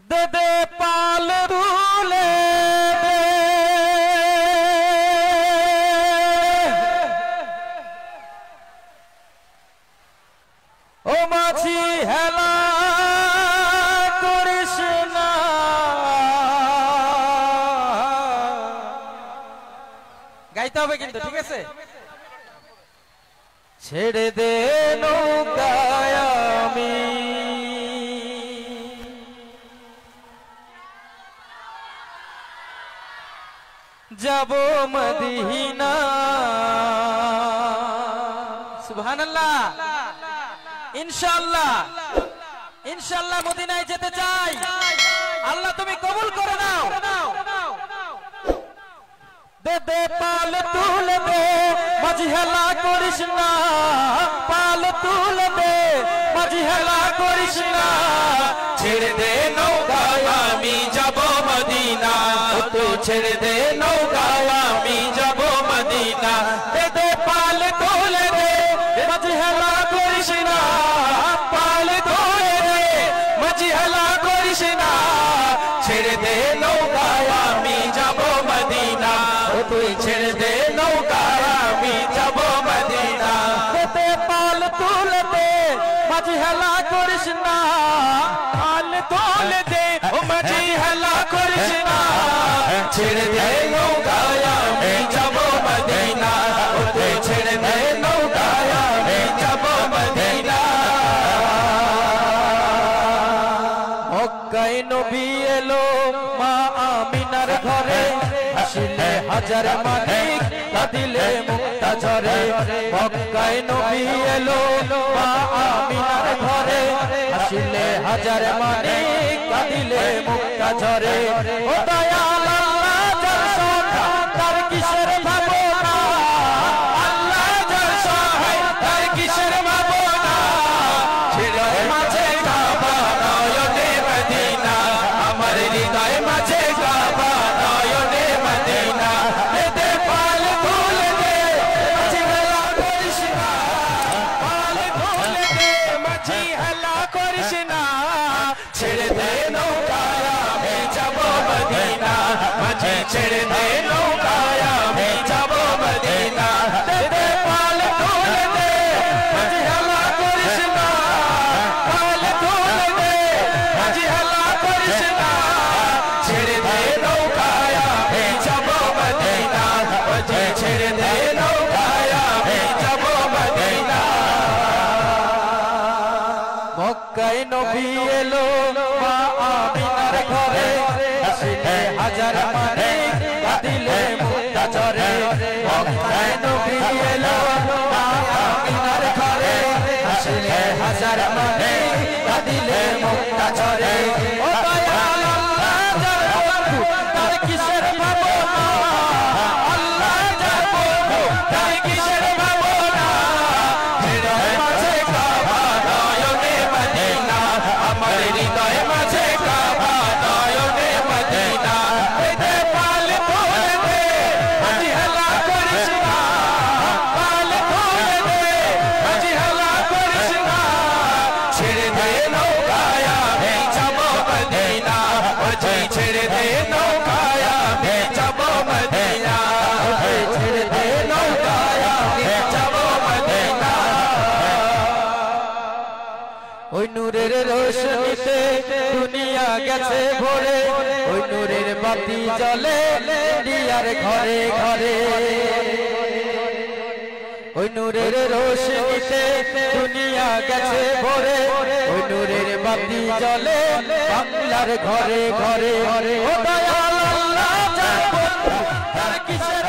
দে দে পাল তুলে দে ও মাঝি হেলা করিস না গাইতে হবে কিন্তু ঠিক আছে ছেড়ে দে নৌকায় আমি যাব মদিনা সুবহানাল্লাহ ইনশাআল্লাহ ইনশাআল্লাহ মদিনায় যেতে চাই আল্লাহ তুমি কবুল করে নাও দে দে পাল তুলে দে মাঝি হেলা করিস না পাল তুলে দে মাঝি হেলা করিস না ছেড়ে দে নৌকায় আমি যাব মদিনা তুই ছেড়ে দে নৌকায় আমি যাব মদিনা দে দে পাল তুলে দে মাঝি হেলা করিস না পাল ধরে দে মাঝি হেলা করিস না ছেড়ে দে নৌকায় আমি যাব মদিনা তুই ছেড়ে দে নৌকায় আমি যাব মদিনা দে দে পাল তুলে দে মাঝি হেলা করিস না পাল তোলে দে ও মাঝি হেলা করিস না ছেড়ে দে নৌকায় আমি যাব মদিনা তুই ছেড়ে দে নৌকায় আমি যাব মদিনা মক্কায় নবী এলো মা আমিনার ঘরে আসিলে হাজার মানিক কাঁদিলে মুক্তা ঝরে মক্কায় নবী এলো মা আমিনার ঘরে আসিলে হাজার মানিক কাঁদিলে মুক্তা ঝরে ও দয়াল আল্লাহ যার সখা তার কিসের ভাবনা আল্লাহ যার সহায় তার কিসের ভাবনা হৃদয় মাঝে কাবা নয়নে মদিনা আমার হৃদয় মাঝে কাবা নয়নে মদিনা দে পাল তুলে দে মাঝি হেলা করিস না পাল তুলে দে মাঝি হেলা করিস না ছেড়ে দে নৌকায় আমি যাব মদিনা মাঝি ছেড়ে দে নৌকায় আমি যাব মদিনা দে পাল তুলে দে মাঝি হেলা করিস না পাল তুলে দে মাঝি হেলা করিস না ছেড়ে দে নৌকায় আমি যাব মদিনা মাঝি ছেড়ে দে নৌকায় আমি যাব মদিনা মক্কায় নবী এলো মা আমিনার ঘরে আসিলে হাজার মানিক কাঁদিলে মুক্তা ঝরে মক্কায় নবী এলো মা আমিনার ঘরে আসিলে হাজার মানিক কাঁদিলে মুক্তা ঝরে ও দয়াল আল্লাহ যার বন্ধু তার কিসের ভাবনা আল্লাহ যার বন্ধু তার কিসের ভাবনা হৃদয় মাঝে কাবা নয়নে মদিনা আমার হৃদয় মাঝে কাবা নয়নে মদিনা দে পাল তুলে দে মাঝি হেলা করিস না পাল তুলে দে মাঝি হেলা করিস না ছেড়ে দে নৌকায় আমি যাব মদিনা মাঝি ছেড়ে দে নৌকায় আমি যাব মদিনা ছেড়ে দে নৌকায় আমি যাব মদিনা ওই নূরের রোশনীতে দুনিয়া গেছে ভরে ওই নূরের বাতি জ্বলে দিয়ার ঘরে ঘরে ওই নূরের রোশনীতে দুনিয়া গেছে ভরে ওই নূরের বাতি জ্বলে বাংলার ঘরে ঘরে ও দয়াল আল্লাহ যার বন্ধু তার কিসের